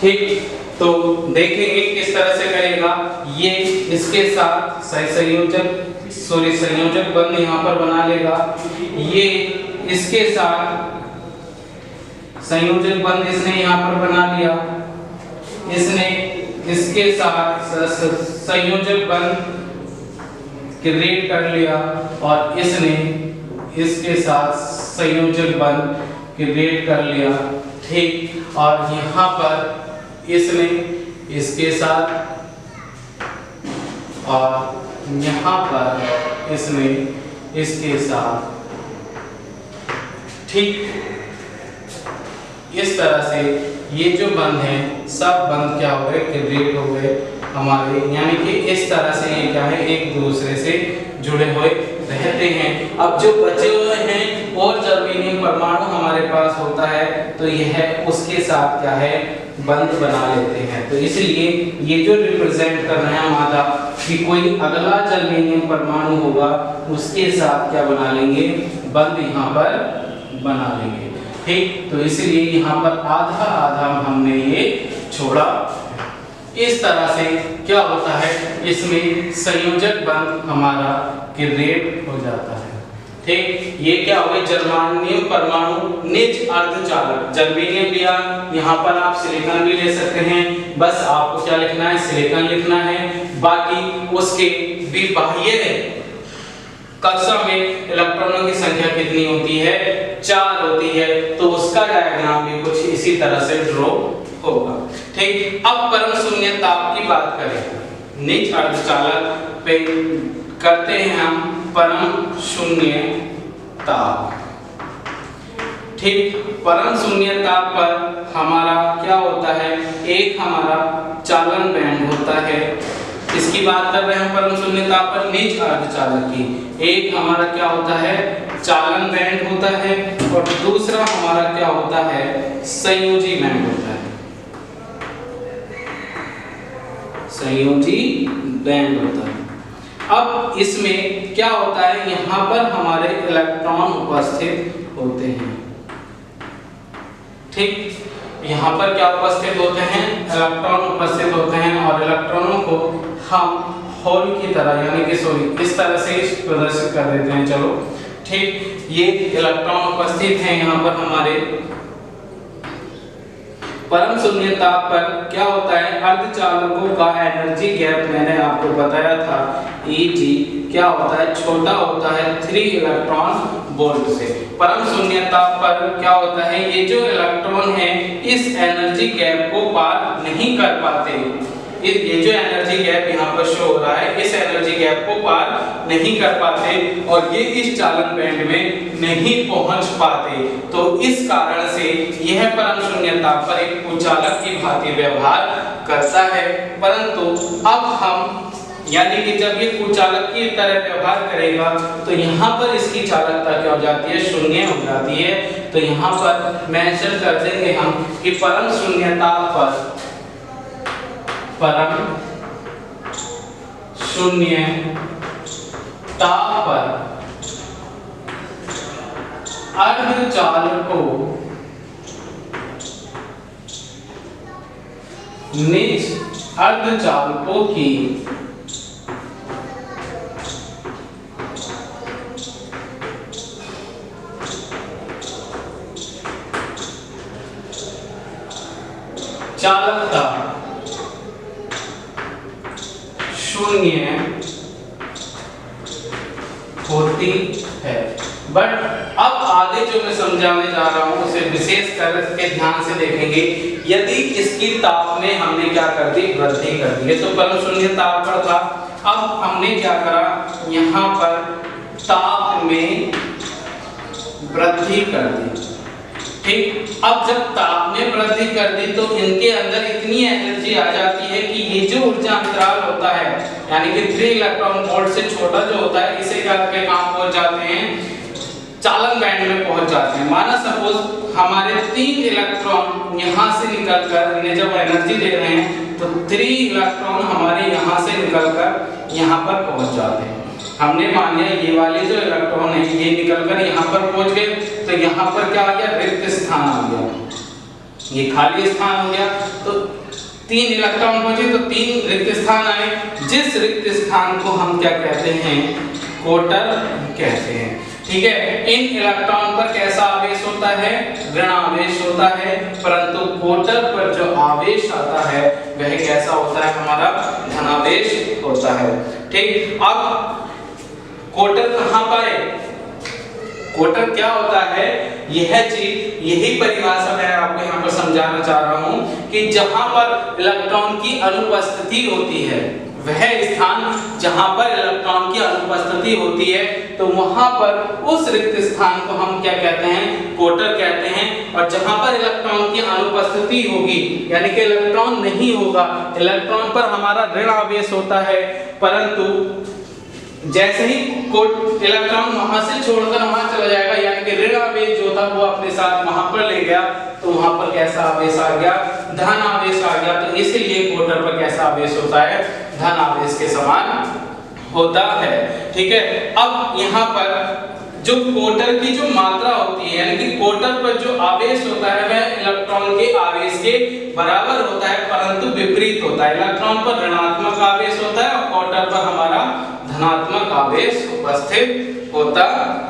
ठीक, तो देखेंगे किस तरह से करेगा। ये इसके साथ संयोजक बंध यहाँ पर बना लेगा। ये इसके साथ संयोजक बंध इसने यहाँ पर बना लिया। इसने इसके साथ संयोजक बंध क्रिएट कर लिया और इसने इसके साथ संयोजक बंध क्रिएट कर लिया। ठीक, और यहाँ पर इसने इसके साथ और यहाँ पर इसने इसके साथ। ठीक, इस तरह से ये जो बंध हैं सब बंध क्या हो गए, क्रिएट हो गए हमारे, यानी कि इस तरह से ये क्या है, एक दूसरे से जुड़े हुए रहते हैं। अब जो बचे हुए हैं और जर्मेनियम परमाणु हमारे पास होता है तो यह उसके साथ क्या है, बंध बना लेते हैं। तो इसलिए ये जो रिप्रेजेंट कर रहे हैं हमारा कि कोई अगला जर्मेनियम परमाणु होगा उसके साथ क्या बना लेंगे, बंध यहाँ पर बना लेंगे। ठीक, तो इसलिए यहाँ पर आधा आधा हमने ये छोड़ा। इस तरह से क्या होता है, इसमें संयोजक बंध हमारा क्रिएट हो जाता है। ठीक, ये क्या हो गए, जर्मेनियम परमाणु निज अर्धचालक। जर्मेनियम लिया, यहाँ पर आप सिलिकॉन भी ले सकते हैं, बस आपको क्या लिखना है, सिलिकॉन लिखना है। बाकी उसके विबाह्य कक्षा में इलेक्ट्रॉनों की संख्या कितनी होती है, 4 होती है, तो उसका डायग्राम भी कुछ इसी तरह से ड्रॉ होगा। ठीक, अब परम शून्य ताप की बात करें, निज अर्धचालक पे करते हैं हम परम शून्य ताप। ठीक, परम शून्य ताप पर हमारा क्या होता है, एक हमारा चालन बैंड होता है। इसकी बात कर रहे हैं परम शून्य ताप पर निज अर्धचालक की। एक हमारा क्या होता है, चालन बैंड होता है और दूसरा हमारा क्या होता है, संयोजी बैंड होता है। संयोजी बैंड होता है। अब इसमें क्या होता है, यहाँ पर हमारे इलेक्ट्रॉन उपस्थित होते हैं। ठीक, यहाँ पर क्या उपस्थित होते हैं, इलेक्ट्रॉन उपस्थित होते हैं और इलेक्ट्रॉनों को हम होल की तरह यानी कि इस तरह से प्रदर्शित कर देते हैं। चलो ठीक, ये इलेक्ट्रॉन उपस्थित हैं यहाँ पर हमारे। परम शून्य ताप पर क्या होता है, अर्धचालकों का एनर्जी गैप मैंने आपको बताया था, Eg क्या होता है, छोटा होता है 3 इलेक्ट्रॉन वोल्ट से। परम शून्य ताप पर क्या होता है, ये जो इलेक्ट्रॉन है इस एनर्जी गैप को पार नहीं कर पाते। ये जो एनर्जी गैप यहाँ पर शो हो रहा है, इस एनर्जी गैप को पार नहीं कर पाते और ये इस चालन बैंड में नहीं पहुंच पाते। तो इस कारण से यह परम शून्य ताप पर एक कुचालक की भांति व्यवहार करता है। परंतु अब हम यानी कि जब ये कुचालक की तरह व्यवहार करेगा तो यहाँ पर इसकी चालकता क्या हो जाती है, शून्य हो जाती है। तो यहाँ पर मेंशन कर देंगे हम कि परम शून्य ताप पर, परम शून्य ताप पर अर्धचालकों निज अर्धचालकों की चालकता शून्य होती है। बट अब आगे जो मैं समझाने जा रहा हूं उसे विशेष करके ध्यान से देखेंगे। यदि इसकी ताप में हमने क्या कर दी, वृद्धि कर दी है, तो परम शून्य ताप पर था। अब हमने क्या करा, यहाँ पर ताप में वृद्धि कर दी। ठीक, अब जब ताप में वृद्धि कर दी तो इनके अंदर इतनी एनर्जी आ जाती है कि ये जो ऊर्जा अंतराल होता है यानी कि 3 इलेक्ट्रॉन वोल्ट से छोटा जो होता है, इसे क्या करके कहाँ पहुंच जाते हैं, चालन बैंड में पहुंच जाते हैं। माना सपोज हमारे 3 इलेक्ट्रॉन यहाँ से निकलकर इन्हें जब एनर्जी दे रहे हैं तो 3 इलेक्ट्रॉन हमारे यहाँ से निकलकर यहाँ पर पहुंच जाते हैं। हमने मान लिया ये वाले जो इलेक्ट्रॉन है ये निकलकर यहाँ पर पहुंच गए, तो यहाँ पर क्या आ गया, रिक्त स्थान आ गया। ये खाली स्थान हो गया, तो 3 इलेक्ट्रॉन बचे तो 3 रिक्त स्थान आए। जिस रिक्त स्थान को हम क्या कहते हैं, कोटर कहते हैं। ठीक है, इन इलेक्ट्रॉन पर कैसा आवेश होता है, ऋण आवेश होता है, परंतु कोटर पर जो आवेश आता है वह कैसा होता है, हमारा धनावेश होता है। ठीक, अब कोटर कहां पर है, कोटर क्या होता है, यह चीज, यही परिभाषा मैं आपको यहाँ पर समझाना चाह रहा हूँ कि जहां पर इलेक्ट्रॉन की अनुपस्थिति होती है, वह स्थान जहां पर इलेक्ट्रॉन की अनुपस्थिति होती है, तो वहां पर उस रिक्त स्थान को हम क्या कहते हैं, कोटर कहते हैं। और जहां पर इलेक्ट्रॉन की अनुपस्थिति होगी, यानी कि इलेक्ट्रॉन नहीं होगा, इलेक्ट्रॉन पर हमारा ऋण आवेश होता है, परंतु जैसे ही इलेक्ट्रॉन वहां से छोड़कर वहां चला जाएगा, यानी कि ऋण आवेश जो था वो अपने साथ वहां पर ले गया, तो वहां पर कैसा आवेश आ गया, धन आवेश आ गया। तो इसलिए कोटर पर कैसा आवेश होता है, धन आवेश के समान होता है। ठीक है, अब यहाँ पर जो कोटर की जो मात्रा होती है, यानी कि कोटर पर जो आवेश होता है वह इलेक्ट्रॉन के आवेश के बराबर होता है, परंतु विपरीत होता है। इलेक्ट्रॉन पर ऋणात्मक आवेश होता है और कोटर पर हमारा धनात्मक आवेश उपस्थित होता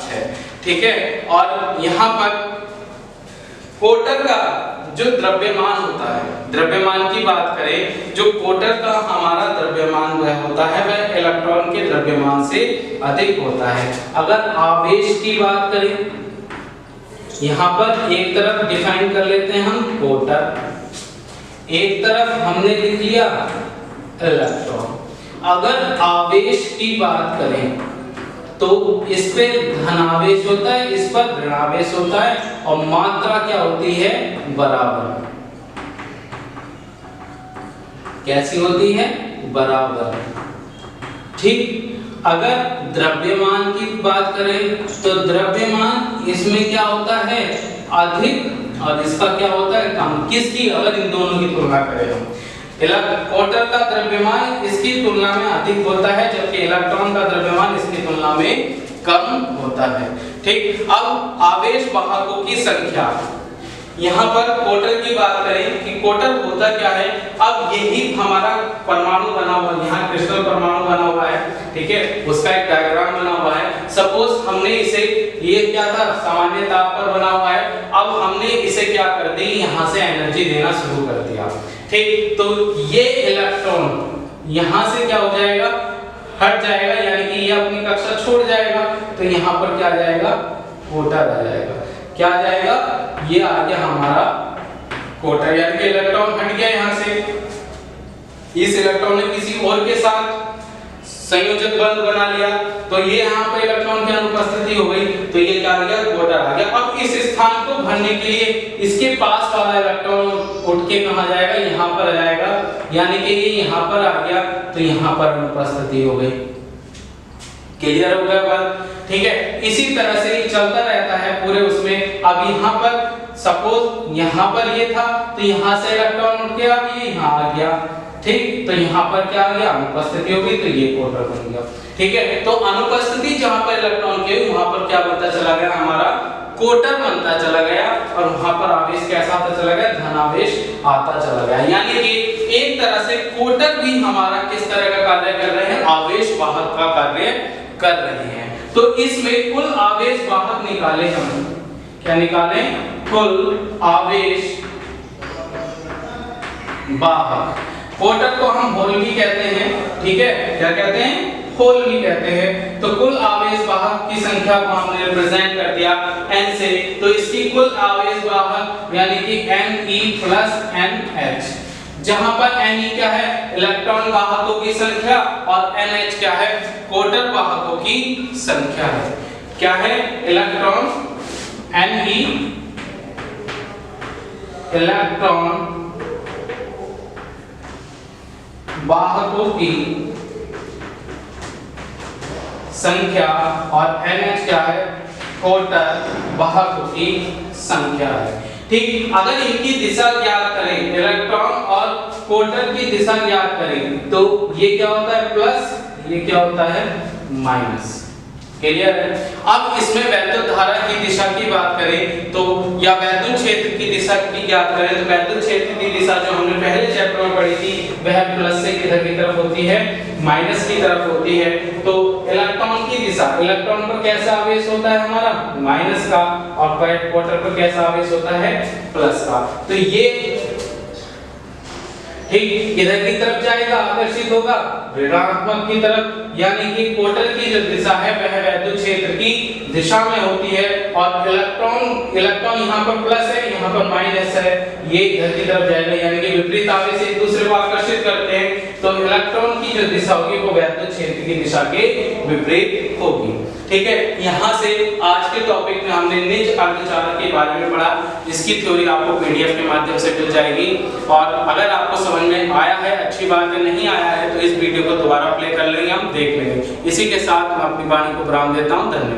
है। ठीक है, और यहाँ पर कोटर का जो द्रव्यमान होता है, द्रव्यमान की बात करें, जो कोटर का हमारा द्रव्यमान वह होता है वह इलेक्ट्रॉन के द्रव्यमान से अधिक होता है। अगर आवेश की बात करें, यहाँ पर एक तरफ डिफाइन कर लेते हैं हम कोटर, एक तरफ हमने लिख लिया इलेक्ट्रॉन। अगर आवेश की बात करें तो इस पे धनावेश होता है, इस पर ऋणावेश होता है, और मात्रा क्या होती है, बराबर। कैसी होती है, बराबर। ठीक, अगर द्रव्यमान की बात करें तो द्रव्यमान इसमें क्या होता है, अधिक, और इसका क्या होता है, कम। किसकी, अगर इन दोनों की तुलना करें हम, कोटर का द्रव्यमान इसकी तुलना में अधिक होता है, जबकि इलेक्ट्रॉन का द्रव्यमान इसकी तुलना में कम होता है। ठीक, अब आवेश वाहकों की संख्या, यहाँ पर कोटर की बात करें कि कोटर होता क्या है। अब यही हमारा परमाणु बना हुआ, यहाँ क्रिस्टल परमाणु बना हुआ है, ठीक है, उसका एक डायग्राम बना हुआ है। सपोज हमने इसे, ये क्या था, सामान्य ताप पर बना हुआ है, अब हमने इसे क्या कर दी, यहाँ से एनर्जी देना शुरू कर दिया। ठीक, तो ये इलेक्ट्रॉन यहाँ से क्या हो जाएगा, हट जाएगा, यानी कि ये अपनी कक्षा छोड़ जाएगा, तो यहाँ पर क्या आ जाएगा, कोटर आ जाएगा। क्या आ जाएगा, ये आ गया हमारा कोटर, यानी कि इलेक्ट्रॉन हट गया यहाँ से, इस इलेक्ट्रॉन ने किसी और के साथ संयोजक बंध बना लिया, तो ये यहाँ पे इलेक्ट्रॉन की अनुपस्थिति हो गई, तो ये क्या आ गया, कोटर आ गया। अब इस स्थान को भरने के लिए इसके पास वाला इलेक्ट्रॉन उठ के कहाँ जाएगा, यहाँ पर आ जाएगा, यानी कि ये यहाँ पर आ गया, तो यहाँ पर अनुपस्थिति हो गई। क्लियर हो गया बात? ठीक है, इसी तरह से ये चलता रहता है पूरे उसमें। अब यहाँ पर सपोज यहाँ पर ये था, तो यहाँ से इलेक्ट्रॉन उठ के अब ये यहाँ आ गया, ठीक, तो यहाँ पर क्या आ गया, अनुपस्थिति होगी, तो ये कोटर बन गया। ठीक है, तो अनुपस्थिति जहाँ पर इलेक्ट्रॉन के, वहां पर क्या बनता चला गया, हमारा कोटर बनता चला गया, और वहां पर आवेश कैसा आता चला गया, धनावेश आता चला गया। यानी कि एक तरह से कोटर भी हमारा किस तरह का कार्य कर रहे हैं, आवेश वाहक का कार्य कर रहे हैं। तो इसमें कुल आवेश वाहक निकाले हम, क्या निकाले, कुल आवेश वाहक। कोटर को हम होल भी कहते हैं, ठीक है, क्या कहते हैं, होल भी कहते हैं। तो कुल आवेश वाहक की संख्या को हमने रिप्रेजेंट कर दिया n से, तो इसकी कुल आवेश वाहक यानी कि Ne प्लस NH, जहां पर Ne क्या है, इलेक्ट्रॉन वाहकों की संख्या, और NH क्या है, कोटर वाहकों की संख्या है। क्या है, इलेक्ट्रॉन, Ne इलेक्ट्रॉन वाहकों की संख्या, और NH क्या है, कोटर वाहकों की संख्या है। ठीक, अगर इनकी दिशा ज्ञात करें, इलेक्ट्रॉन और कोटर की दिशा ज्ञात करें, तो ये क्या होता है, प्लस, ये क्या होता है, माइनस। क्लियर है। अब इसमें वैद्युत धारा की दिशा की बात करें तो या वैद्युत क्षेत्र की दिशा की ज्ञात करें तो वैद्युत क्षेत्र की दिशा जो हमने पहले चैप्टर में पढ़ी थी वह प्लस से किधर की तरफ होती है, माइनस की तरफ होती है। तो इलेक्ट्रॉन की दिशा, इलेक्ट्रॉन पर कैसा आवेश होता है हमारा, माइनस का, और क्वार्टर पर कैसा आवेश होता है, प्लस का। तो ये ठीक किधर की तरफ जाएगा, आकर्षित होगा ऋणात्मक की तरफ, यानी कि क्वार्टर की जो दिशा है वह वैद्युत क्षेत्र की दिशा में होती है, और इलेक्ट्रॉन यहाँ पर प्लस है, यहाँ पर माइनस है, ये इधर की तरफ जाएगा, यानी कि विपरीत आवेश एक दूसरे को आकर्षित करते हैं। तो इलेक्ट्रॉन की जो दिशा होगी वो वैद्युत क्षेत्र की दिशा के विपरीत होगी। ठीक है, यहाँ से आज के टॉपिक में हमने निज अर्धचालक के बारे में पढ़ा, जिसकी थ्योरी आपको पीडीएफ के माध्यम से मिल जाएगी। और अगर आपको समझ में आया है, अच्छी बात है, नहीं आया है तो इस वीडियो को दोबारा प्ले कर लेंगे, हम देख लेंगे। इसी के साथ मैं अपनी वाणी को विराम देता हूँ। धन्यवाद।